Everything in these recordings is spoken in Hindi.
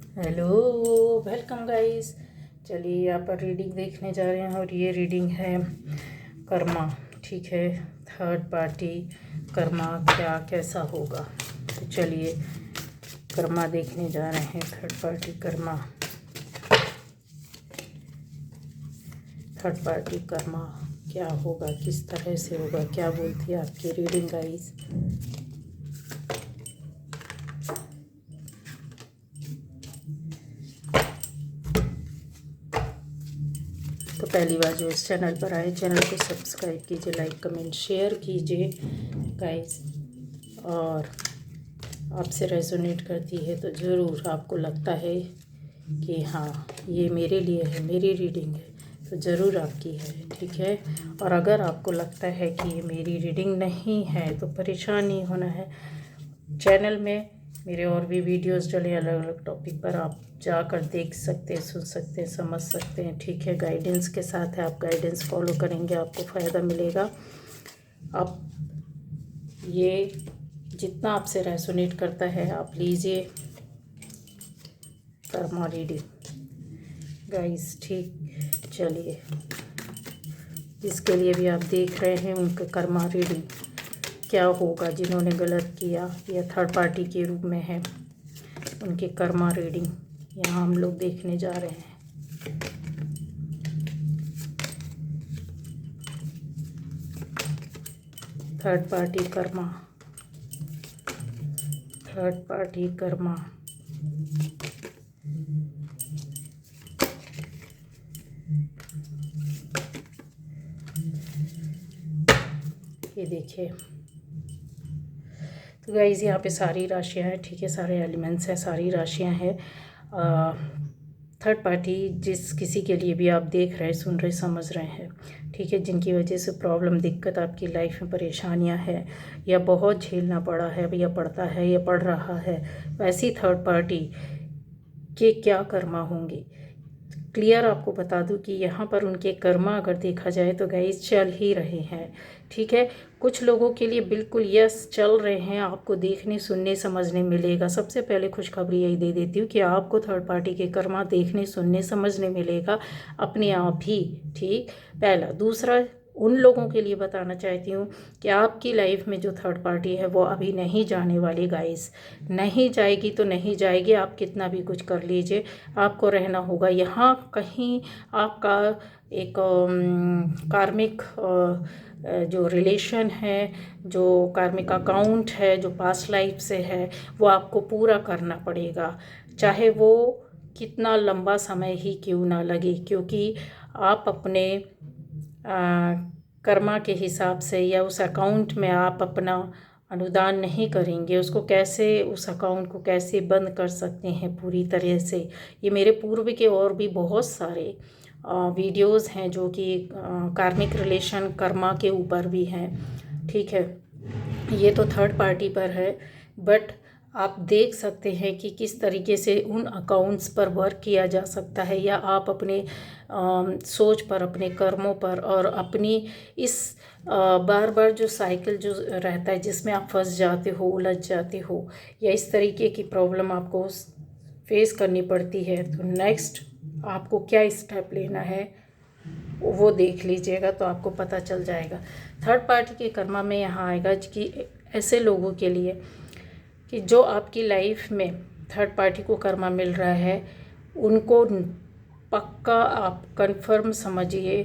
Hello, welcome guys. चलिए यहाँ पर रीडिंग देखने जा रहे हैं और ये रीडिंग है कर्मा। ठीक है, थर्ड पार्टी कर्मा क्या कैसा होगा। तो चलिए कर्मा देखने जा रहे हैं। Third party Karma, third party Karma क्या होगा, किस तरह से होगा, क्या बोलती है आपकी रीडिंग गाइस। तो पहली बार जो इस चैनल पर आए, चैनल को सब्सक्राइब कीजिए, लाइक कमेंट शेयर कीजिए गाइस। और आपसे रेजोनेट करती है तो ज़रूर, आपको लगता है कि हाँ ये मेरे लिए है, मेरी रीडिंग है, तो ज़रूर आपकी है। ठीक है, और अगर आपको लगता है कि ये मेरी रीडिंग नहीं है तो परेशान नहीं होना है। चैनल में मेरे और भी वीडियोस डले अलग अलग टॉपिक पर, आप जाकर देख सकते हैं, सुन सकते हैं, समझ सकते हैं। ठीक है, गाइडेंस के साथ है, आप गाइडेंस फॉलो करेंगे आपको फ़ायदा मिलेगा। आप ये जितना आपसे रेजोनेट करता है आप लीजिए कर्मा रीडिंग गाइस। ठीक, चलिए जिसके लिए भी आप देख रहे हैं उनका कर्मा रीडिंग क्या होगा, जिन्होंने गलत किया या थर्ड पार्टी के रूप में है, उनके कर्मा रीडिंग यहाँ हम लोग देखने जा रहे हैं। Third party Karma, third party Karma. ये देखिए, तो गाइस यहाँ पे सारी राशियाँ हैं। ठीक है, सारे एलिमेंट्स हैं, सारी राशियाँ हैं। थर्ड पार्टी जिस किसी के लिए भी आप देख रहे हैं, सुन रहे, समझ रहे हैं, ठीक है, जिनकी वजह से प्रॉब्लम, दिक्कत आपकी लाइफ में, परेशानियां हैं या बहुत झेलना पड़ा है या पड़ता है या पड़ रहा है, वैसी थर्ड पार्टी के क्या कर्मा होंगे। क्लियर आपको बता दूं कि यहाँ पर उनके कर्मा अगर देखा जाए तो गाइस चल ही रहे हैं। ठीक है, कुछ लोगों के लिए बिल्कुल यस चल रहे हैं, आपको देखने सुनने समझने मिलेगा। सबसे पहले खुशखबरी यही दे देती हूँ कि आपको थर्ड पार्टी के कर्मा देखने सुनने समझने मिलेगा अपने आप ही। ठीक, पहला। दूसरा, उन लोगों के लिए बताना चाहती हूँ कि आपकी लाइफ में जो थर्ड पार्टी है वो अभी नहीं जाने वाली गाइस, नहीं जाएगी तो नहीं जाएगी। आप कितना भी कुछ कर लीजिए, आपको रहना होगा यहाँ कहीं। आपका एक कार्मिक जो रिलेशन है, जो कार्मिक अकाउंट है, जो पास्ट लाइफ से है, वो आपको पूरा करना पड़ेगा, चाहे वो कितना लंबा समय ही क्यों ना लगे। क्योंकि आप अपने कर्मा के हिसाब से या उस अकाउंट में आप अपना अनुदान नहीं करेंगे, उसको कैसे, उस अकाउंट को कैसे बंद कर सकते हैं पूरी तरह से। ये मेरे पूर्व के और भी बहुत सारे वीडियोस हैं जो कि कार्मिक रिलेशन कर्मा के ऊपर भी हैं। ठीक है, ये तो थर्ड पार्टी पर है, बट आप देख सकते हैं कि किस तरीके से उन अकाउंट्स पर वर्क किया जा सकता है, या आप अपने सोच पर, अपने कर्मों पर, और अपनी इस बार बार जो साइकिल जो रहता है जिसमें आप फंस जाते हो, उलझ जाते हो, या इस तरीके की प्रॉब्लम आपको फेस करनी पड़ती है, तो नेक्स्ट आपको क्या स्टेप लेना है वो देख लीजिएगा तो आपको पता चल जाएगा। थर्ड पार्टी के कर्मा में यहाँ आएगा कि ऐसे लोगों के लिए कि जो आपकी लाइफ में थर्ड पार्टी को कर्मा मिल रहा है, उनको पक्का आप कंफर्म समझिए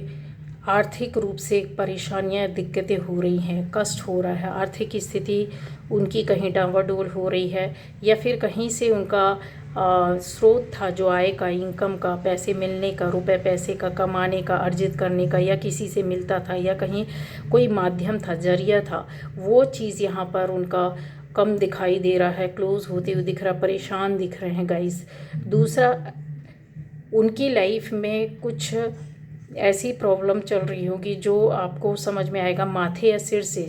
आर्थिक रूप से परेशानियां, दिक्कतें हो रही हैं, कष्ट हो रहा है, आर्थिक स्थिति उनकी कहीं डावाडोल हो रही है, या फिर कहीं से उनका स्रोत था जो आय का, इनकम का, पैसे मिलने का, रुपए पैसे का, कमाने का, अर्जित करने का, या किसी से मिलता था, या कहीं कोई माध्यम था, जरिया था, वो चीज़ यहाँ पर उनका कम दिखाई दे रहा है, क्लोज होते हुए दिख रहा, परेशान दिख रहे हैं गाइस। दूसरा, उनकी लाइफ में कुछ ऐसी प्रॉब्लम चल रही होगी जो आपको समझ में आएगा, माथे या सिर से,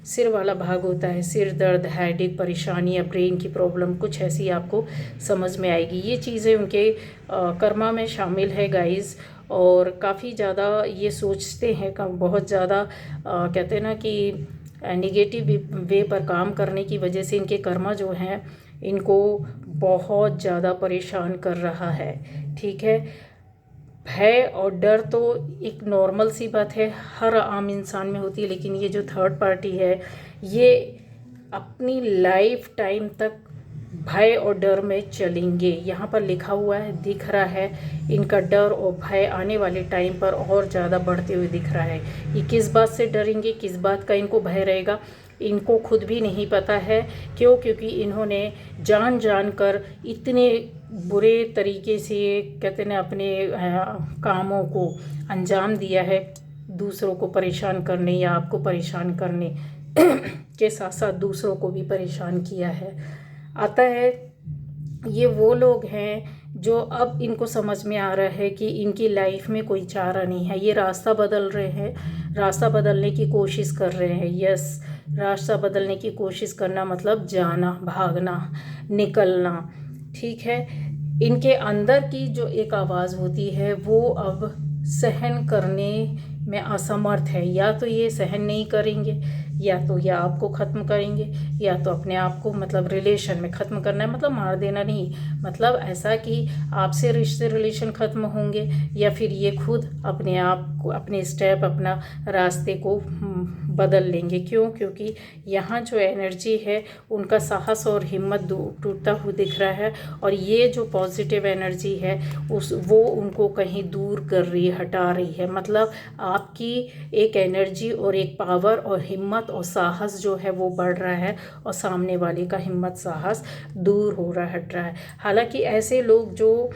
सिर वाला भाग होता है, सिर दर्द, हेडेक, परेशानी या ब्रेन की प्रॉब्लम, कुछ ऐसी आपको समझ में आएगी। ये चीज़ें उनके कर्मा में शामिल है गाइस। और काफ़ी ज़्यादा ये सोचते हैं, बहुत ज़्यादा कहते हैं ना कि नेगेटिव वे पर काम करने की वजह से इनके कर्मा जो हैं इनको बहुत ज़्यादा परेशान कर रहा है। ठीक है, भय और डर तो एक नॉर्मल सी बात है, हर आम इंसान में होती है, लेकिन ये जो थर्ड पार्टी है ये अपनी लाइफ टाइम तक भय और डर में चलेंगे। यहाँ पर लिखा हुआ है, दिख रहा है, इनका डर और भय आने वाले टाइम पर और ज़्यादा बढ़ते हुए दिख रहा है। ये किस बात से डरेंगे, किस बात का इनको भय रहेगा, इनको खुद भी नहीं पता है। क्यों? क्योंकि इन्होंने जान जान कर इतने बुरे तरीके से कहते हैं अपने कामों को अंजाम दिया है, दूसरों को परेशान करने या आपको परेशान करने के साथ साथ दूसरों को भी परेशान किया है। आता है ये वो लोग हैं जो अब इनको समझ में आ रहा है कि इनकी लाइफ में कोई चारा नहीं है। ये रास्ता बदल रहे हैं, रास्ता बदलने की कोशिश कर रहे हैं। यस, रास्ता बदलने की कोशिश करना मतलब जाना, भागना, निकलना। ठीक है, इनके अंदर की जो एक आवाज़ होती है वो अब सहन करने में असमर्थ है। या तो ये सहन नहीं करेंगे, या तो ये आपको ख़त्म करेंगे, या तो अपने आप को मतलब रिलेशन में ख़त्म करना है, मतलब मार देना नहीं, मतलब ऐसा कि आपसे रिश्ते रिलेशन ख़त्म होंगे, या फिर ये खुद अपने आप को अपने स्टेप अपना रास्ते को बदल लेंगे। क्यों? क्योंकि यहाँ जो एनर्जी है उनका साहस और हिम्मत टूटता हुआ दिख रहा है, और ये जो पॉजिटिव एनर्जी है वो उनको कहीं दूर कर रही है, हटा रही है। मतलब आपकी एक एनर्जी और एक पावर और हिम्मत और साहस जो है वो बढ़ रहा है, और सामने वाले का हिम्मत साहस दूर हो रहा है, हट रहा है। हालांकि ऐसे लोग जो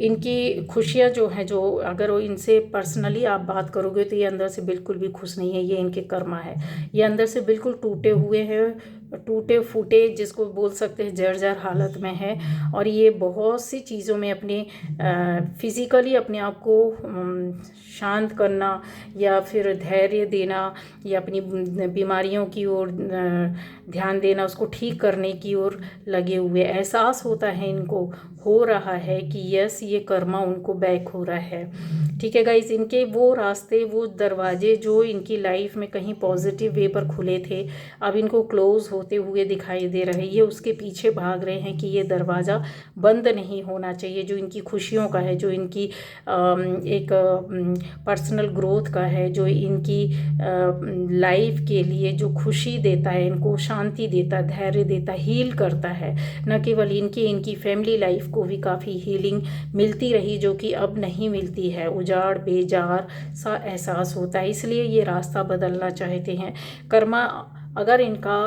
इनकी खुशियाँ जो हैं, जो अगर वो इनसे पर्सनली आप बात करोगे तो ये अंदर से बिल्कुल भी खुश नहीं है। ये इनके कर्मा है, ये अंदर से बिल्कुल टूटे हुए हैं, टूटे फूटे जिसको बोल सकते हैं, जर्जर हालत में है। और ये बहुत सी चीज़ों में अपने फिज़िकली अपने आप को शांत करना, या फिर धैर्य देना, या अपनी बीमारियों की ओर ध्यान देना, उसको ठीक करने की ओर लगे हुए। एहसास होता है इनको, हो रहा है कि यस, ये कर्मा उनको बैक हो रहा है। ठीक है गाइस, इनके वो रास्ते, वो दरवाजे जो इनकी लाइफ में कहीं पॉजिटिव वे पर खुले थे, अब इनको क्लोज होते हुए दिखाई दे रहे हैं। ये उसके पीछे भाग रहे हैं कि ये दरवाज़ा बंद नहीं होना चाहिए, जो इनकी खुशियों का है, जो इनकी एक पर्सनल ग्रोथ का है, जो इनकी लाइफ के लिए जो खुशी देता है, इनको शांति देता है, धैर्य देता है, हील करता है। न केवल इनकी फैमिली लाइफ को भी काफ़ी हीलिंग मिलती रही, जो कि अब नहीं मिलती है। उजाड़ बेजार सा एहसास होता है, इसलिए ये रास्ता बदलना चाहते हैं। कर्मा अगर इनका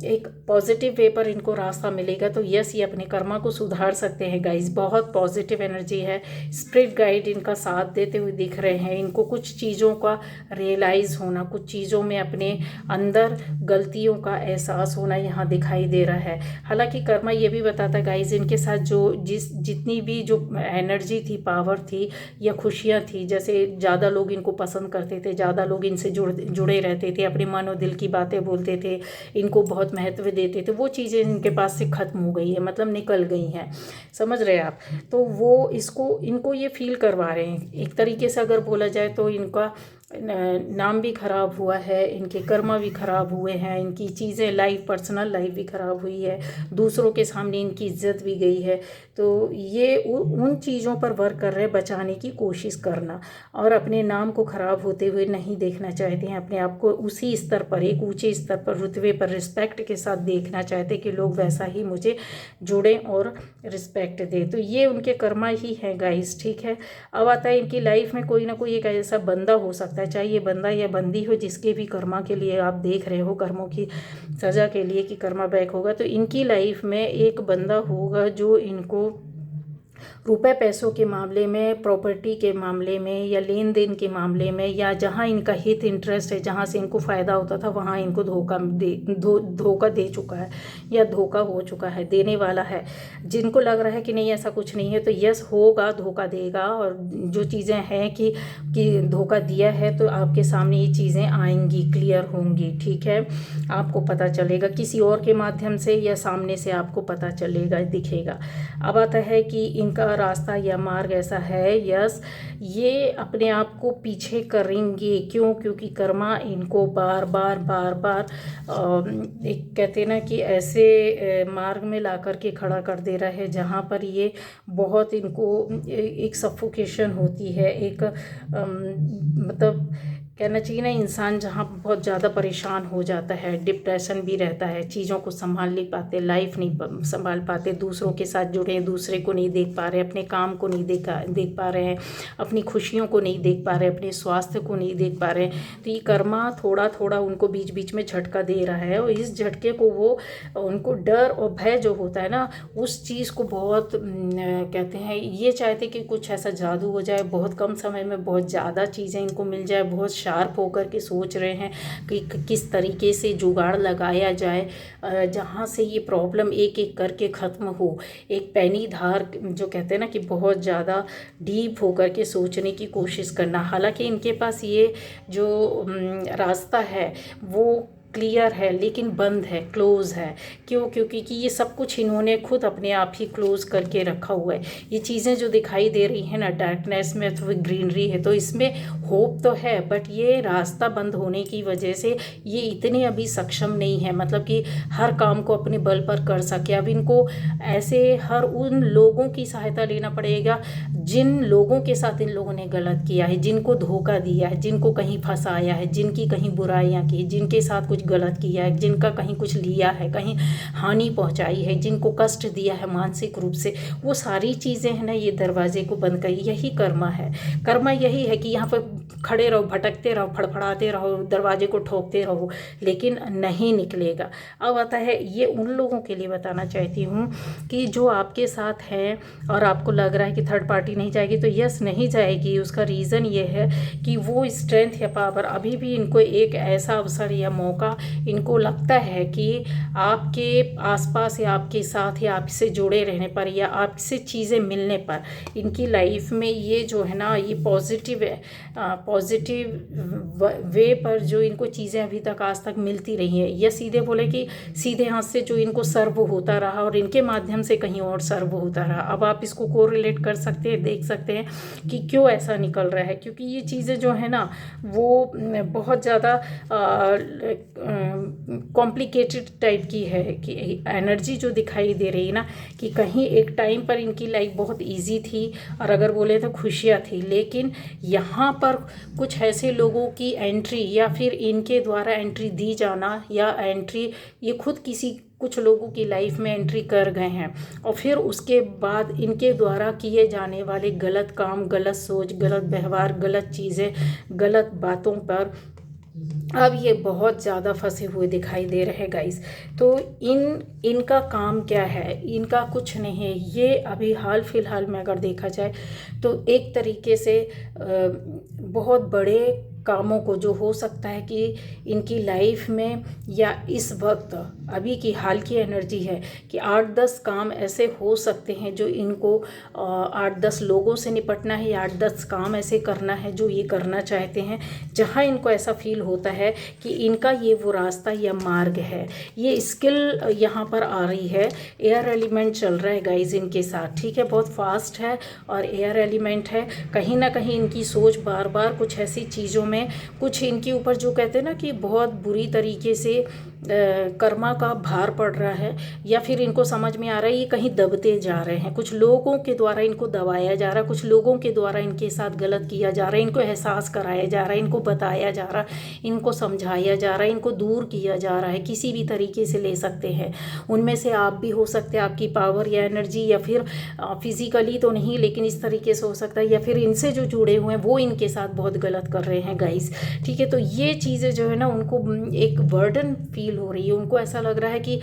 एक पॉजिटिव वे पर इनको रास्ता मिलेगा तो यस, ये अपने कर्मा को सुधार सकते हैं गाइस। बहुत पॉजिटिव एनर्जी है, स्पिरिट गाइड इनका साथ देते हुए दिख रहे हैं। इनको कुछ चीज़ों का रियलाइज़ होना, कुछ चीज़ों में अपने अंदर गलतियों का एहसास होना यहाँ दिखाई दे रहा है। हालांकि कर्मा ये भी बताता है गाइस, इनके साथ जो जितनी भी जो एनर्जी थी, पावर थी या खुशियाँ थी, जैसे ज़्यादा लोग इनको पसंद करते थे, ज़्यादा लोग इनसे जुड़े रहते थे, अपने मन और दिल की बातें बोलते थे, इनको बहुत महत्व देते थे, वो चीज़ें इनके पास से ख़त्म हो गई है, मतलब निकल गई हैं। समझ रहे हैं आप? तो वो इनको ये फील करवा रहे हैं। एक तरीके से अगर बोला जाए तो इनका नाम भी ख़राब हुआ है, इनके कर्मा भी ख़राब हुए हैं, इनकी चीज़ें लाइफ, पर्सनल लाइफ भी ख़राब हुई है, दूसरों के सामने इनकी इज्जत भी गई है। तो ये उन चीज़ों पर वर्क कर रहे हैं, बचाने की कोशिश करना, और अपने नाम को ख़राब होते हुए नहीं देखना चाहते हैं। अपने आप को उसी स्तर पर, एक ऊंचे स्तर पर, रुतबे पर, रिस्पेक्ट के साथ देखना चाहते कि लोग वैसा ही मुझे जुड़ें और रिस्पेक्ट दें। तो ये उनके कर्मा ही हैं गाइस। ठीक है, अब आता है इनकी लाइफ में कोई ना कोई एक ऐसा बंदा हो सकता है, चाहे ये बंदा या बंदी हो, जिसके भी कर्मा के लिए आप देख रहे हो, कर्मों की सज़ा के लिए कि कर्मा बैक होगा। तो इनकी लाइफ में एक बंदा होगा जो इनको रुपए पैसों के मामले में, प्रॉपर्टी के मामले में, या लेन देन के मामले में, या जहां इनका हित इंटरेस्ट है, जहां से इनको फ़ायदा होता था, वहां इनको धोखा दे चुका है, या धोखा हो चुका है, देने वाला है। जिनको लग रहा है कि नहीं ऐसा कुछ नहीं है, तो यस, होगा, धोखा देगा। और जो चीज़ें हैं कि धोखा दिया है, तो आपके सामने ये चीज़ें आएंगी, क्लियर होंगी। ठीक है, आपको पता चलेगा किसी और के माध्यम से, या सामने से आपको पता चलेगा, दिखेगा। अब आता है कि इनका रास्ता या मार्ग ऐसा है, यस, ये अपने आप को पीछे करेंगे। क्यों? क्योंकि कर्मा इनको बार बार बार बार एक कहते हैं ना कि ऐसे मार्ग में ला कर के खड़ा कर दे रहा है जहाँ पर ये बहुत इनको एक सफोकेशन होती है, एक मतलब कहना चाहिए ना, इंसान जहाँ बहुत ज़्यादा परेशान हो जाता है, डिप्रेशन भी रहता है, चीज़ों को संभाल नहीं पाते, लाइफ नहीं संभाल पाते, दूसरों के साथ जुड़े हैं, दूसरे को नहीं देख पा रहे, अपने काम को नहीं देख पा रहे हैं, अपनी खुशियों को नहीं देख पा रहे, अपने स्वास्थ्य को नहीं देख पा रहे हैं। तो ये कर्मा थोड़ा थोड़ा उनको बीच बीच में झटका दे रहा है, और इस झटके को वो उनको डर और भय जो होता है ना, उस चीज़ को बहुत कहते हैं, ये चाहते कि कुछ ऐसा जादू हो जाए, बहुत कम समय में बहुत ज़्यादा चीज़ें इनको मिल जाए, बहुत शार्प होकर के सोच रहे हैं कि किस तरीके से जुगाड़ लगाया जाए जहाँ से ये प्रॉब्लम एक एक करके ख़त्म हो। एक पैनी धार जो कहते हैं ना कि बहुत ज़्यादा डीप होकर के सोचने की कोशिश करना। हालांकि इनके पास ये जो रास्ता है वो क्लियर है, लेकिन बंद है, क्लोज़ है। क्यों? क्योंकि ये सब कुछ इन्होंने खुद अपने आप ही क्लोज़ करके रखा हुआ है। ये चीज़ें जो दिखाई दे रही हैं ना, डार्कनेस में तो ग्रीनरी है, तो इसमें होप तो है, बट ये रास्ता बंद होने की वजह से ये इतने अभी सक्षम नहीं है, मतलब कि हर काम को अपने बल पर कर सके। अब इनको ऐसे हर उन लोगों की सहायता लेना पड़ेगा जिन लोगों के साथ इन लोगों ने गलत किया है, जिनको धोखा दिया है, जिनको कहीं फंसाया है, जिनकी कहीं बुराइयां की, जिनके साथ कुछ गलत किया है, जिनका कहीं कुछ लिया है, कहीं हानि पहुंचाई है, जिनको कष्ट दिया है मानसिक रूप से, वो सारी चीज़ें हैं ना, ये दरवाजे को बंद करी। यही कर्मा है। कर्मा यही है कि यहाँ पर खड़े रहो, भटकते रहो, फड़फड़ाते रहो, दरवाजे को ठोकते रहो, लेकिन नहीं निकलेगा। अब आता है, ये उन लोगों के लिए बताना चाहती हूँ कि जो आपके साथ हैं और आपको लग रहा है कि थर्ड पार्टी नहीं जाएगी, तो यस, नहीं जाएगी। उसका रीज़न ये है कि वो स्ट्रेंथ या पावर, अभी भी इनको एक ऐसा अवसर या मौका इनको लगता है कि आपके आसपास या आपके साथ या आपसे जुड़े रहने पर या आपसे चीज़ें मिलने पर इनकी लाइफ में ये जो है ना, ये पॉजिटिव वे पर जो इनको चीज़ें अभी तक आज तक मिलती रही हैं, या सीधे बोले कि सीधे हाथ से जो इनको सर्व होता रहा और इनके माध्यम से कहीं और सर्व होता रहा। अब आप इसको कोरिलेट कर सकते हैं, देख सकते हैं कि क्यों ऐसा निकल रहा है। क्योंकि ये चीज़ें जो है ना, वो बहुत ज़्यादा कॉम्प्लिकेटेड टाइप की है, कि एनर्जी जो दिखाई दे रही है ना, कि कहीं एक टाइम पर इनकी लाइफ बहुत इजी थी और अगर बोले तो खुशियाँ थी, लेकिन यहाँ पर कुछ ऐसे लोगों की एंट्री या फिर इनके द्वारा एंट्री दी जाना, या एंट्री ये खुद किसी कुछ लोगों की लाइफ में एंट्री कर गए हैं, और फिर उसके बाद इनके द्वारा किए जाने वाले गलत काम, गलत सोच, गलत व्यवहार, गलत चीज़ें, गलत बातों पर अब ये बहुत ज़्यादा फंसे हुए दिखाई दे रहे हैं गाइस। तो इनका काम क्या है? इनका कुछ नहीं है। ये अभी हाल फिलहाल में अगर देखा जाए तो एक तरीके से बहुत बड़े कामों को, जो हो सकता है कि इनकी लाइफ में या इस वक्त अभी की हाल की एनर्जी है कि 8-10 काम ऐसे हो सकते हैं जो इनको 8-10 लोगों से निपटना है, या 8-10 काम ऐसे करना है जो ये करना चाहते हैं, जहां इनको ऐसा फील होता है कि इनका ये वो रास्ता या मार्ग है। ये स्किल यहाँ पर आ रही है। एयर एलिमेंट चल रहा है गाइज इनके साथ, ठीक है, बहुत फास्ट है और एयर एलिमेंट है। कहीं ना कहीं इनकी सोच बार बार कुछ ऐसी चीज़ों में, कुछ इनके ऊपर जो कहते हैं ना कि बहुत बुरी तरीके से कर्मा का भार पड़ रहा है, या फिर इनको समझ में आ रहा है ये कहीं दबते जा रहे हैं, कुछ लोगों के द्वारा इनको दबाया जा रहा है, कुछ लोगों के द्वारा इनके साथ गलत किया जा रहा है, इनको एहसास कराया जा रहा है, इनको बताया जा रहा है, इनको समझाया जा रहा है, इनको दूर किया जा रहा है, किसी भी तरीके से ले सकते हैं। उनमें से आप भी हो सकते हैं, आपकी पावर या एनर्जी, या फिर फिजिकली तो नहीं लेकिन इस तरीके से हो सकता है, या फिर इनसे जो जुड़े हुए हैं वो इनके साथ बहुत गलत कर रहे हैं गाइस, ठीक है। तो ये चीज़ें जो है ना, उनको एक बर्डन फील हो रही है। उनको ऐसा लग रहा है कि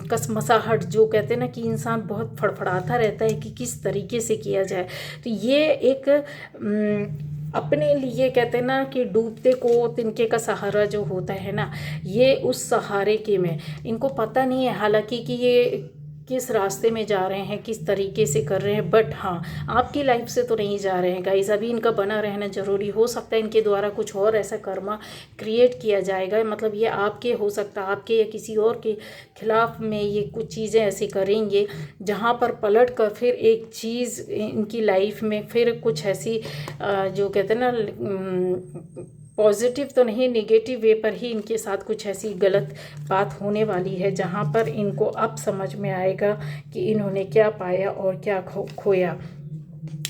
कसमसाहट, जो कहते हैं ना कि इंसान बहुत फड़फड़ाता रहता है कि किस तरीके से किया जाए। तो ये एक अपने लिए कहते हैं ना कि डूबते को तिनके का सहारा जो होता है ना, ये उस सहारे के में इनको पता नहीं है हालांकि कि ये किस रास्ते में जा रहे हैं, किस तरीके से कर रहे हैं। बट हाँ, आपकी लाइफ से तो नहीं जा रहे हैं गाइस, अभी इनका बना रहना ज़रूरी। हो सकता है इनके द्वारा कुछ और ऐसा कर्मा क्रिएट किया जाएगा, मतलब ये आपके हो सकता है, आपके या किसी और के खिलाफ में ये कुछ चीज़ें ऐसी करेंगे जहाँ पर पलट कर फिर एक चीज़ इनकी लाइफ में फिर कुछ ऐसी जो कहते हैं ना पॉजिटिव तो नहीं, नेगेटिव वे पर ही इनके साथ कुछ ऐसी गलत बात होने वाली है, जहाँ पर इनको अब समझ में आएगा कि इन्होंने क्या पाया और क्या खोया।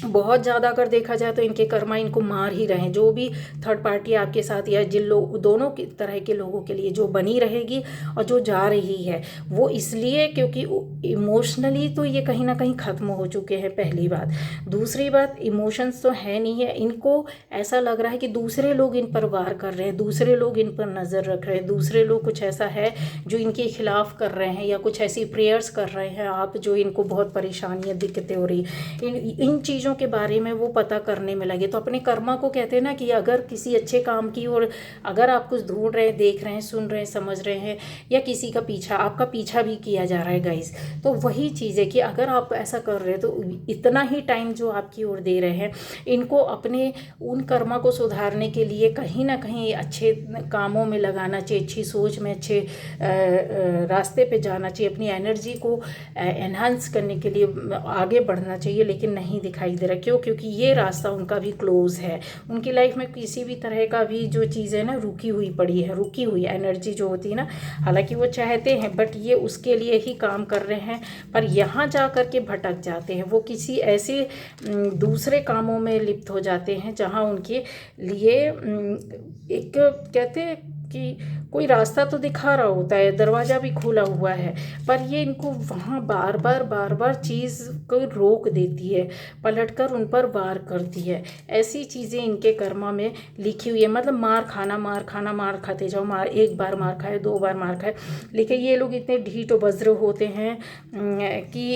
बहुत ज़्यादा अगर देखा जाए तो इनके कर्मा इनको मार ही रहे हैं। जो भी थर्ड पार्टी आपके साथ या जिन लोग, दोनों की तरह के लोगों के लिए जो बनी रहेगी और जो जा रही है, वो इसलिए क्योंकि इमोशनली तो ये कहीं ना कहीं ख़त्म हो चुके हैं, पहली बात। दूसरी बात, इमोशंस तो है नहीं है, इनको ऐसा लग रहा है कि दूसरे लोग इन पर वार कर रहे हैं, दूसरे लोग इन पर नज़र रख रहे हैं, दूसरे लोग कुछ ऐसा है जो इनके खिलाफ कर रहे हैं या कुछ ऐसी प्रेयर्स कर रहे हैं आप, जो इनको बहुत परेशानियाँ दिक्कतें हो रही। इन चीज़ों के बारे में वो पता करने में लगे। तो अपने कर्मा को कहते हैं ना कि अगर किसी अच्छे काम की और अगर आप कुछ ढूंढ रहे हैं, देख रहे हैं, सुन रहे हैं, समझ रहे हैं, या किसी का पीछा, आपका पीछा भी किया जा रहा है गाइस, तो वही चीज़ है कि अगर आप ऐसा कर रहे हैं तो इतना ही टाइम जो आपकी ओर दे रहे हैं, इनको अपने उन कर्मा को सुधारने के लिए कहीं ना कहीं अच्छे कामों में लगाना चाहिए, अच्छी सोच में, अच्छे रास्ते पे जाना चाहिए, अपनी एनर्जी को एनहांस करने के लिए आगे बढ़ना चाहिए। लेकिन नहीं दिखाई दे रहा। क्यों? क्योंकि ये रास्ता उनका भी क्लोज है। उनकी लाइफ में किसी भी तरह का भी जो चीज़ है ना रुकी हुई पड़ी है, रुकी हुई एनर्जी जो होती है ना, हालांकि वो चाहते हैं बट ये उसके लिए ही काम कर रहे हैं, पर यहाँ जा कर के भटक जाते हैं। वो किसी ऐसे दूसरे कामों में लिप्त हो जाते हैं जहाँ उनके लिए एक कहते हैं कि कोई रास्ता तो दिखा रहा होता है, दरवाज़ा भी खुला हुआ है, पर ये इनको वहाँ बार बार चीज़ को रोक देती है, पलटकर उन पर वार करती है। ऐसी चीज़ें इनके कर्मा में लिखी हुई है। मतलब मार खाना, मार खाते जाओ, एक बार मार खाए, 2 बार मार खाए। लेकिन ये लोग इतने ढीठ वज्र होते हैं कि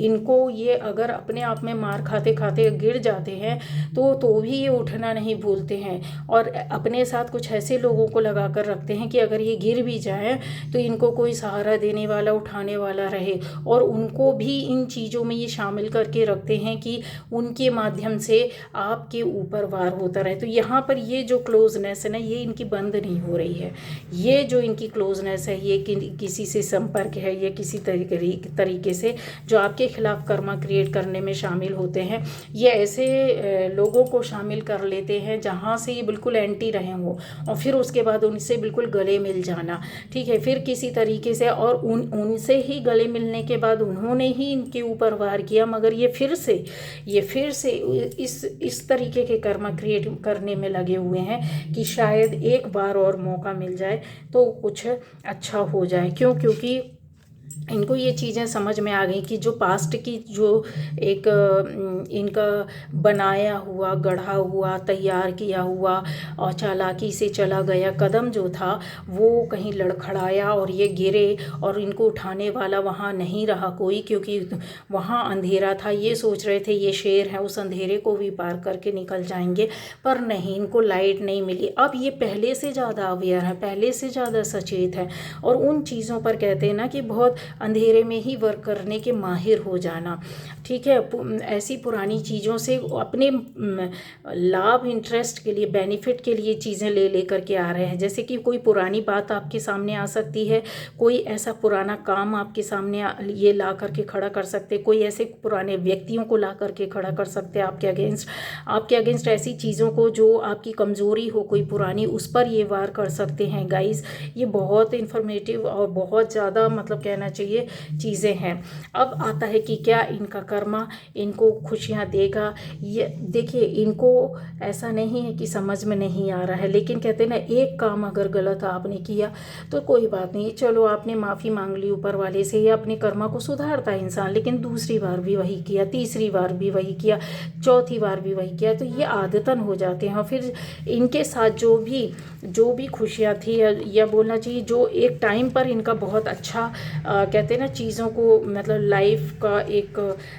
इनको ये अगर अपने आप में मार खाते खाते गिर जाते हैं तो भी ये उठना नहीं भूलते हैं, और अपने साथ कुछ ऐसे लोगों को लगा कर रखते हैं कि अगर ये गिर भी जाए तो इनको कोई सहारा देने वाला, उठाने वाला रहे। और उनको भी इन चीज़ों में ये शामिल करके रखते हैं कि उनके माध्यम से आपके ऊपर वार होता रहे। तो यहाँ पर ये जो क्लोजनेस है ना, ये इनकी बंद नहीं हो रही है। ये जो इनकी क्लोजनेस है, ये किसी से संपर्क है, ये किसी तरीके से जो आपके खिलाफ कर्मा क्रिएट करने में शामिल होते हैं, ये ऐसे लोगों को शामिल कर लेते हैं जहाँ से ये बिल्कुल एंटी रहे हों, और फिर उसके बाद उनसे बिल्कुल गले मिल जाना। ठीक है, फिर किसी तरीके से, और उनसे ही गले मिलने के बाद उन्होंने ही इनके ऊपर वार किया, मगर ये फिर से इस तरीके के कर्मा क्रिएट करने में लगे हुए हैं कि शायद एक बार और मौका मिल जाए तो कुछ अच्छा हो जाए। क्योंकि इनको ये चीज़ें समझ में आ गई कि जो पास्ट की जो एक इनका बनाया हुआ, गढ़ा हुआ, तैयार किया हुआ और चालाकी से चला गया कदम जो था, वो कहीं लड़खड़ाया और ये गिरे, और इनको उठाने वाला वहाँ नहीं रहा कोई, क्योंकि वहाँ अंधेरा था। ये सोच रहे थे ये शेर है, उस अंधेरे को भी पार करके निकल जाएंगे, पर नहीं, इनको लाइट नहीं मिली। अब ये पहले से ज़्यादा अवेयर है, पहले से ज़्यादा सचेत है, और उन चीज़ों पर कहते हैं ना कि बहुत अंधेरे में ही वर्क करने के माहिर हो जाना। ठीक है, ऐसी पुरानी चीज़ों से अपने लाभ, इंटरेस्ट के लिए, बेनिफिट के लिए चीज़ें ले करके आ रहे हैं। जैसे कि कोई पुरानी बात आपके सामने आ सकती है, कोई ऐसा पुराना काम आपके सामने ये ला करके खड़ा कर सकते, कोई ऐसे पुराने व्यक्तियों को ला करके खड़ा कर सकते हैं आपके अगेंस्ट ऐसी चीज़ों को जो आपकी कमज़ोरी हो कोई पुरानी, उस पर ये वार कर सकते हैं। गाइस, ये बहुत इन्फॉर्मेटिव और बहुत ज़्यादा मतलब कहना चाहिए चीज़ें हैं। अब आता है कि क्या इनका कर्मा इनको खुशियाँ देगा। ये देखिए, इनको ऐसा नहीं है कि समझ में नहीं आ रहा है, लेकिन कहते हैं ना, एक काम अगर गलत आपने किया तो कोई बात नहीं, चलो आपने माफ़ी मांग ली ऊपर वाले से, या अपने कर्मा को सुधारता है इंसान, लेकिन दूसरी बार भी वही किया, तीसरी बार भी वही किया, चौथी बार भी वही किया, तो ये आदतन हो जाते हैं। और फिर इनके साथ जो भी खुशियाँ थी, या बोलना चाहिए जो एक टाइम पर इनका बहुत अच्छा कहते हैं ना चीज़ों को, मतलब लाइफ का एक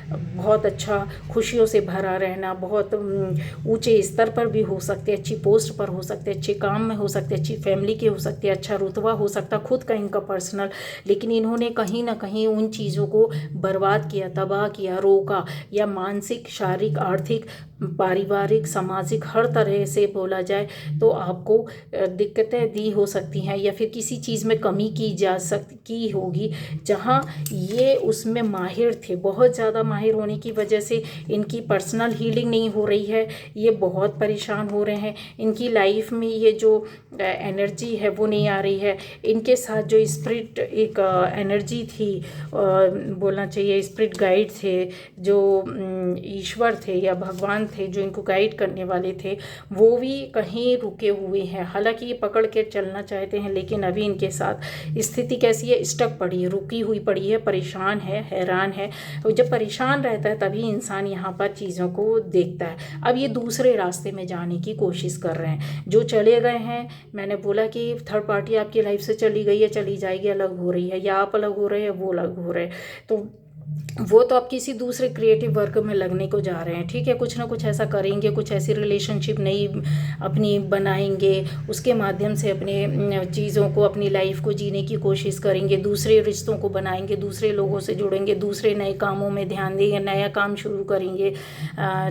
बहुत अच्छा खुशियों से भरा रहना, बहुत ऊंचे स्तर पर भी हो सकते, अच्छी पोस्ट पर हो सकते, अच्छे काम में हो सकते, अच्छी फैमिली के हो सकते, अच्छा रुतबा हो सकता खुद का इनका पर्सनल, लेकिन इन्होंने कहीं ना कहीं उन चीज़ों को बर्बाद किया, तबाह किया, रोका, या मानसिक, शारीरिक, आर्थिक, पारिवारिक, सामाजिक, हर तरह से बोला जाए तो आपको दिक्कतें दी हो सकती हैं, या फिर किसी चीज़ में कमी की होगी जहाँ ये उसमें माहिर थे। बहुत ज़्यादा माहिर होने की वजह से इनकी पर्सनल हीलिंग नहीं हो रही है, ये बहुत परेशान हो रहे हैं, इनकी लाइफ में ये जो एनर्जी है वो नहीं आ रही है, इनके साथ जो स्पिरिट एक एनर्जी थी, बोलना चाहिए स्पिरिट गाइड थे, जो ईश्वर थे या भगवान थे जो इनको गाइड करने वाले थे, वो भी कहीं रुके हुए हैं। हालांकि ये पकड़ के चलना चाहते हैं, लेकिन अभी इनके साथ स्थिति कैसी है, स्टक पड़ी है, रुकी हुई पड़ी है, परेशान है, हैरान है। तो जब परेशान रहता है तभी इंसान यहाँ पर चीज़ों को देखता है। अब ये दूसरे रास्ते में जाने की कोशिश कर रहे हैं। जो चले गए हैं, मैंने बोला कि थर्ड पार्टी आपकी लाइफ से चली गई है, चली जाएगी, अलग हो रही है, या आप अलग हो रहे हैं, वो अलग हो रहे हैं, तो वो तो आप किसी दूसरे क्रिएटिव वर्क में लगने को जा रहे हैं, ठीक है, कुछ ना कुछ ऐसा करेंगे, कुछ ऐसी रिलेशनशिप नई अपनी बनाएंगे, उसके माध्यम से अपने चीज़ों को, अपनी लाइफ को जीने की कोशिश करेंगे, दूसरे रिश्तों को बनाएंगे, दूसरे लोगों से जुड़ेंगे, दूसरे नए कामों में ध्यान देंगे, नया काम शुरू करेंगे,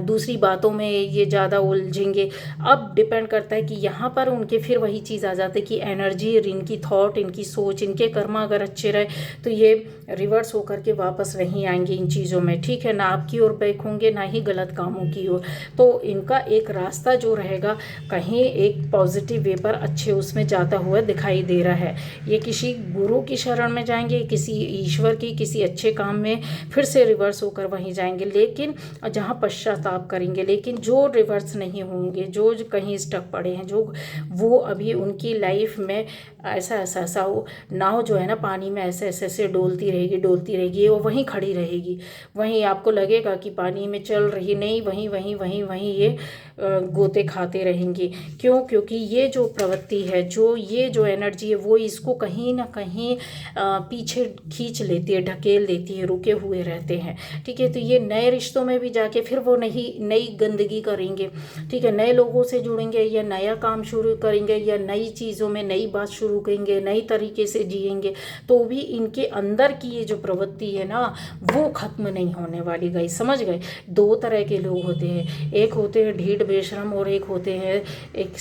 दूसरी बातों में ये ज़्यादा उलझेंगे। अब डिपेंड करता है कि यहाँ पर उनके फिर वही चीज़ आ जाती है कि एनर्जी, इनकी थॉट, इनकी सोच, इनके कर्म अगर अच्छे रहे तो ये रिवर्स होकर के वापस नहीं आएंगे इन चीज़ों में, ठीक है, ना आपकी ओर बैक होंगे, ना ही गलत कामों की ओर। तो इनका एक रास्ता जो रहेगा कहीं एक पॉजिटिव वे पर अच्छे उसमें जाता हुआ दिखाई दे रहा है। ये किसी गुरु की शरण में जाएंगे, किसी ईश्वर की किसी अच्छे काम में फिर से रिवर्स होकर वहीं जाएंगे, लेकिन जहाँ पश्चाताप करेंगे। लेकिन जो रिवर्स नहीं होंगे, जो कहीं स्टक पड़े हैं, जो वो अभी उनकी लाइफ में ऐसा हो, नाव जो है ना पानी में ऐसे डोलती रहेगी, वो वहीं खड़ी रहेगी, वहीं आपको लगेगा कि पानी में चल रही नहीं, वहीं ये गोते खाते रहेंगे। क्यों? क्योंकि ये जो प्रवृत्ति है, ये जो एनर्जी है, वो इसको कहीं ना कहीं पीछे खींच लेती है, ढकेल देती है, रुके हुए रहते हैं, ठीक है। तो ये नए रिश्तों में भी जाके फिर वो नई गंदगी करेंगे, ठीक है, नए लोगों से जुड़ेंगे, या नया काम शुरू करेंगे, या नई चीज़ों में नई बात शुरू करेंगे, नई तरीके से जिएंगे, तो भी इनके अंदर की ये जो प्रवृत्ति है ना वो खत्म नहीं होने वाली। गई समझ गए? दो तरह के लोग होते हैं, एक होते हैं ढीठ बेशरम, और एक होते हैं एक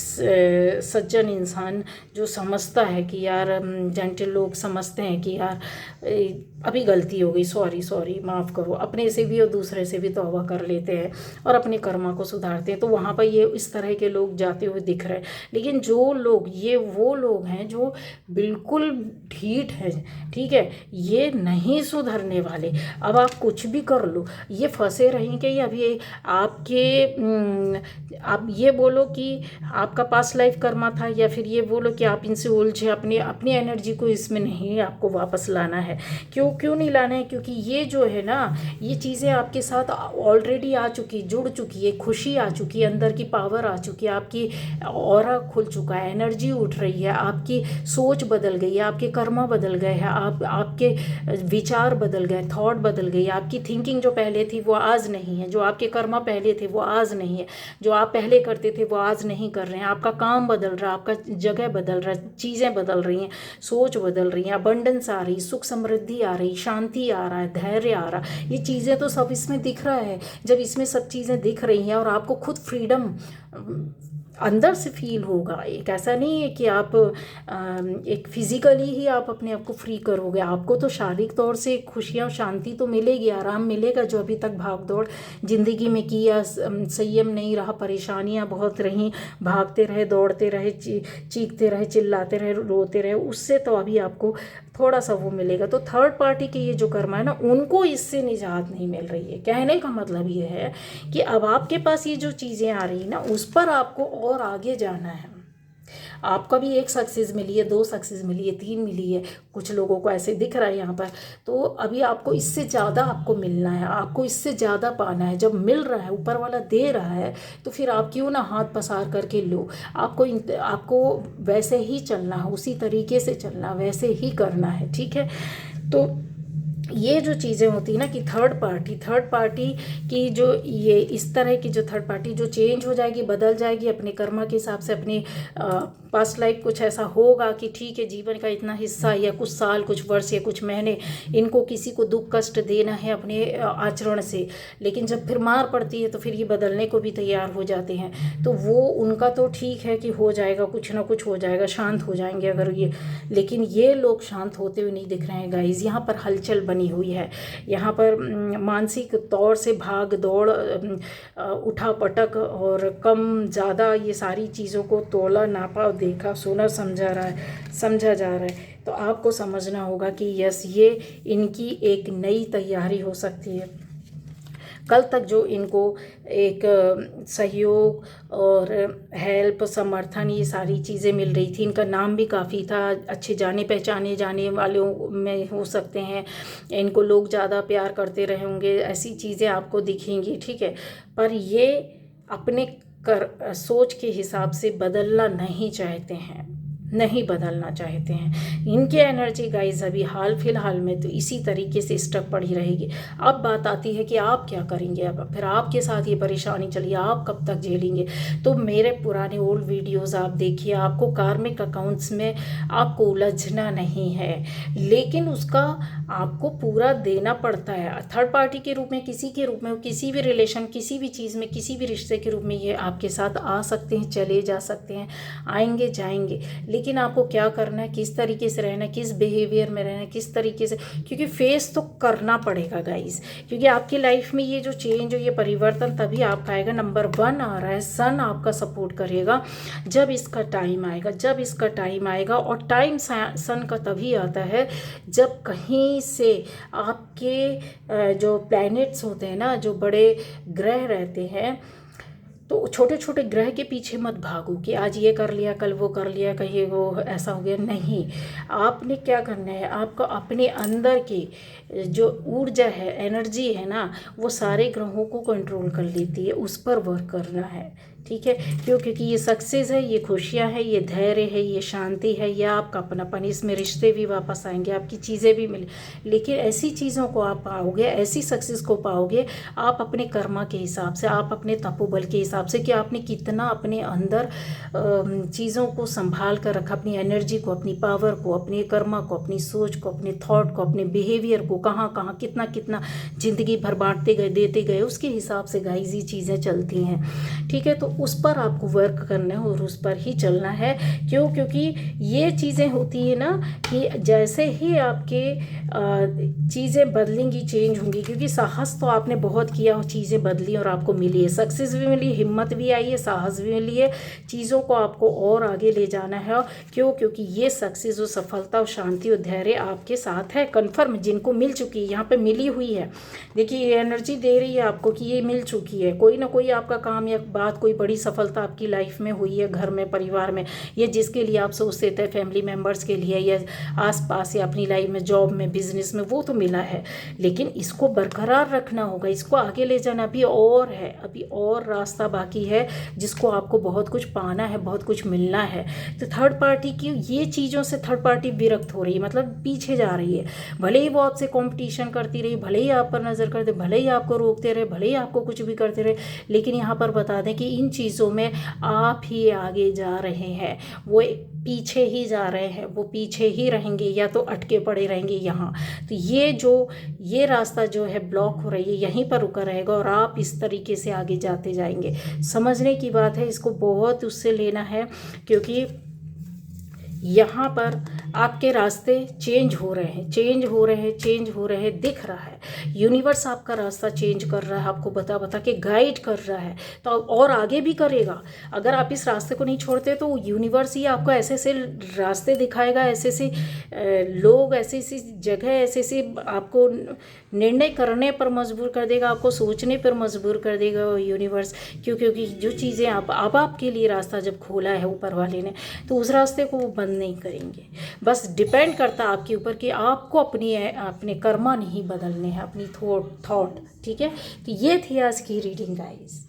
सज्जन इंसान जो समझता है कि यार, जेंटल लोग समझते हैं कि यार अभी गलती हो गई, सॉरी माफ़ करो, अपने से भी और दूसरे से भी तौबा कर लेते हैं और अपने कर्मा को सुधारते हैं। तो वहाँ पर ये इस तरह के लोग जाते हुए दिख रहे हैं। लेकिन जो लोग, ये वो लोग हैं जो बिल्कुल ढीठ हैं, ठीक है, ये नहीं सुधरने वाले। अब आप कुछ भी कर लो, ये फंसे रहेंगे। या अभी आप ये बोलो कि आपका पास्ट लाइफ कर्मा था, या फिर ये बोलो कि आप इनसे उलझे, अपनी एनर्जी को इसमें नहीं आपको वापस लाना है। क्यों नहीं लाना है? क्योंकि ये जो है ना, ये चीज़ें आपके साथ ऑलरेडी आ चुकी, जुड़ चुकी है, खुशी आ चुकी है, अंदर की पावर आ चुकी है, आपकी ऑरा खुल चुका है, एनर्जी उठ रही है, आपकी सोच बदल गई है, आपके कर्मा बदल गए हैं, आपके विचार बदल गए, थॉट बदल गई, आपकी थिंकिंग जो पहले थी वो आज नहीं है, जो आपके कर्मा पहले थे वो आज नहीं है, जो आप पहले करते थे वो आज नहीं कर रहे हैं, आपका काम बदल रहा है, आपका जगह बदल रहा है, चीज़ें बदल रही हैं, सोच बदल रही है, अबंडेंस आ रही, सुख समृद्धि आ रही, शांति आ रहा है, धैर्य आ रहा, ये चीज़ें तो सब इसमें दिख रहा है। जब इसमें सब चीज़ें दिख रही हैं और आपको खुद फ्रीडम अंदर से फील होगा, एक ऐसा नहीं है कि आप एक फिज़िकली ही आप अपने आप को फ्री करोगे, आपको तो शारीरिक तौर से खुशियाँ, शांति तो मिलेगी, आराम मिलेगा। जो अभी तक भाग दौड़ ज़िंदगी में किया, संयम नहीं रहा, परेशानियाँ बहुत रहीं, भागते रहे, दौड़ते रहे, चीखते रहे, चिल्लाते रहे, रोते रहे, उससे तो अभी आपको थोड़ा सा वो मिलेगा। तो थर्ड पार्टी के ये जो कर्मा है ना, उनको इससे निजात नहीं मिल रही है। कहने का मतलब ये है कि अब आपके पास ये जो चीज़ें आ रही ना, उस पर आपको और आगे जाना है। आपका भी एक सक्सेस मिली है, 2 सक्सेस मिली है, 3 मिली है, कुछ लोगों को ऐसे दिख रहा है यहाँ पर। तो अभी आपको इससे ज़्यादा आपको मिलना है, आपको इससे ज़्यादा पाना है। जब मिल रहा है, ऊपर वाला दे रहा है, तो फिर आप क्यों ना हाथ पसार करके लो। आपको वैसे ही चलना है, उसी तरीके से चलना, वैसे ही करना है, ठीक है। तो ये जो चीज़ें होती है ना कि थर्ड पार्टी की जो ये इस तरह की जो थर्ड पार्टी जो चेंज हो जाएगी, बदल जाएगी अपने कर्मा के हिसाब से, अपने पास्ट लाइफ कुछ ऐसा होगा कि ठीक है जीवन का इतना हिस्सा या कुछ साल, कुछ वर्ष या कुछ महीने इनको किसी को दुख कष्ट देना है अपने आचरण से, लेकिन जब फिर मार पड़ती है तो फिर ये बदलने को भी तैयार हो जाते हैं। तो वो उनका तो ठीक है कि हो जाएगा, कुछ ना कुछ हो जाएगा, शांत हो जाएंगे अगर ये, लेकिन ये लोग शांत होते हुए नहीं दिख रहे हैं गाइज। यहाँ पर हलचल बनी हुई है, यहाँ पर मानसिक तौर से भाग दौड़, उठा पटक और कम ज़्यादा ये सारी चीज़ों को तोला नापा देखा सुना समझा जा रहा है। तो आपको समझना होगा कि यस, ये इनकी एक नई तैयारी हो सकती है। कल तक जो इनको एक सहयोग और हेल्प, समर्थन, ये सारी चीज़ें मिल रही थी, इनका नाम भी काफ़ी था, अच्छे जाने पहचाने जाने वालों में हो सकते हैं, इनको लोग ज़्यादा प्यार करते रहे होंगे, ऐसी चीज़ें आपको दिखेंगी, ठीक है। पर ये अपने सोच के हिसाब से बदलना नहीं चाहते हैं, नहीं बदलना चाहते हैं। इनकी एनर्जी गाइज अभी हाल फिलहाल में तो इसी तरीके से स्टक पड़ी रहेगी। अब बात आती है कि आप क्या करेंगे, अब फिर आपके साथ ये परेशानी चली, आप कब तक झेलेंगे। तो मेरे पुराने ओल्ड वीडियोस आप देखिए, आपको कार्मिक अकाउंट्स में आपको उलझना नहीं है, लेकिन उसका आपको पूरा देना पड़ता है। थर्ड पार्टी के रूप में, किसी के रूप में, किसी भी रिलेशन, किसी भी चीज़ में, किसी भी रिश्ते के रूप में ये आपके साथ आ सकते हैं, चले जा सकते हैं, आएंगे जाएंगे, लेकिन आपको क्या करना है, किस तरीके से रहना है, किस बिहेवियर में रहना है, किस तरीके से, क्योंकि फेस तो करना पड़ेगा गाइस, क्योंकि आपकी लाइफ में ये जो चेंज हो, ये परिवर्तन तभी आपका आएगा। नंबर 1 आ रहा है, सन आपका सपोर्ट करेगा जब इसका टाइम आएगा, जब इसका टाइम आएगा। और टाइम सन का तभी आता है जब कहीं से आपके जो प्लैनेट्स होते हैं ना, जो बड़े ग्रह रहते हैं, तो छोटे छोटे ग्रह के पीछे मत भागो कि आज ये कर लिया, कल वो कर लिया, कहीं वो ऐसा हो गया, नहीं। आपने क्या करना है, आपको अपने अंदर की जो ऊर्जा है, एनर्जी है ना, वो सारे ग्रहों को कंट्रोल कर लेती है, उस पर वर्क करना है, ठीक है। क्योंकि ये सक्सेस है, ये खुशियाँ है, ये धैर्य है, ये शांति है, ये आपका अपनापन, इसमें रिश्ते भी वापस आएंगे, आपकी चीज़ें भी मिले, लेकिन ऐसी चीज़ों को आप पाओगे, ऐसी सक्सेस को पाओगे आप अपने कर्मा के हिसाब से, आप अपने तपोबल के हिसाब से कि आपने कितना अपने अंदर चीज़ों को संभाल कर रखा, अपनी एनर्जी को, अपनी पावर को, अपने कर्मा को, अपनी सोच को, अपने थॉट को, अपने बिहेवियर को, कहाँ कहाँ कितना कितना ज़िंदगी भर बांटते गए, देते गए, उसके हिसाब से गाइस ये चीज़ें चलती हैं, ठीक है। तो उस पर आपको वर्क करना है और उस पर ही चलना है। क्यों? क्योंकि ये चीज़ें होती है ना कि जैसे ही आपके चीज़ें बदलेंगी, चेंज होंगी, क्योंकि साहस तो आपने बहुत किया, चीज़ें बदली और आपको मिली है, सक्सेस भी मिली, हिम्मत भी आई है, साहस भी मिली है, चीज़ों को आपको और आगे ले जाना है। क्यों? क्योंकि ये सक्सेस और सफलता और शांति और धैर्य आपके साथ है, कन्फर्म, जिनको मिल चुकी है, यहाँ पे मिली हुई है। देखिए ये एनर्जी दे रही है आपको कि ये मिल चुकी है, कोई ना कोई आपका काम या बात, कोई बड़ी सफलता आपकी लाइफ में हुई है, घर में, परिवार में, ये जिसके लिए आप सोचते थे, फैमिली मेम्बर्स के लिए या आसपास या अपनी लाइफ में, जॉब में, बिजनेस में, वो तो मिला है, लेकिन इसको बरकरार रखना होगा, इसको आगे ले जाना अभी और है, अभी और रास्ता बाकी है, जिसको आपको बहुत कुछ पाना है, बहुत कुछ मिलना है। तो थर्ड पार्टी की ये चीज़ों से थर्ड पार्टी विरक्त हो रही है, मतलब पीछे जा रही है। भले ही वो आपसे कॉम्पिटिशन करती रही, भले ही आप पर नज़र करते, भले ही आपको रोकते रहे, भले ही आपको कुछ भी करते रहे, लेकिन यहाँ पर बता दें कि इन चीज़ों में आप ही आगे जा रहे हैं, वो पीछे ही जा रहे हैं, वो पीछे ही रहेंगे या तो अटके पड़े रहेंगे यहाँ। तो ये रास्ता जो है ब्लॉक हो रही है, यहीं पर रुका रहेगा और आप इस तरीके से आगे जाते जाएंगे। समझने की बात है, इसको बहुत उससे लेना है, क्योंकि यहाँ पर आपके रास्ते चेंज हो रहे हैं, चेंज हो रहे हैं, दिख रहा है। यूनिवर्स आपका रास्ता चेंज कर रहा है, आपको बता के गाइड कर रहा है, तो और आगे भी करेगा। अगर आप इस रास्ते को नहीं छोड़ते तो यूनिवर्स ही आपको ऐसे ऐसे रास्ते दिखाएगा, ऐसे ऐसे लोग, ऐसी ऐसी जगह, ऐसे ऐसे आपको निर्णय करने पर मजबूर कर देगा, आपको सोचने पर मजबूर कर देगा वो यूनिवर्स। क्योंकि जो चीज़ें आपके लिए रास्ता जब खोला है ऊपर वाले ने, तो उस रास्ते को वो बंद नहीं करेंगे। बस डिपेंड करता है आपके ऊपर कि आपको अपने कर्मा नहीं बदलने हैं, अपनी थॉट, ठीक है। तो ये थी आज की रीडिंग गाइस।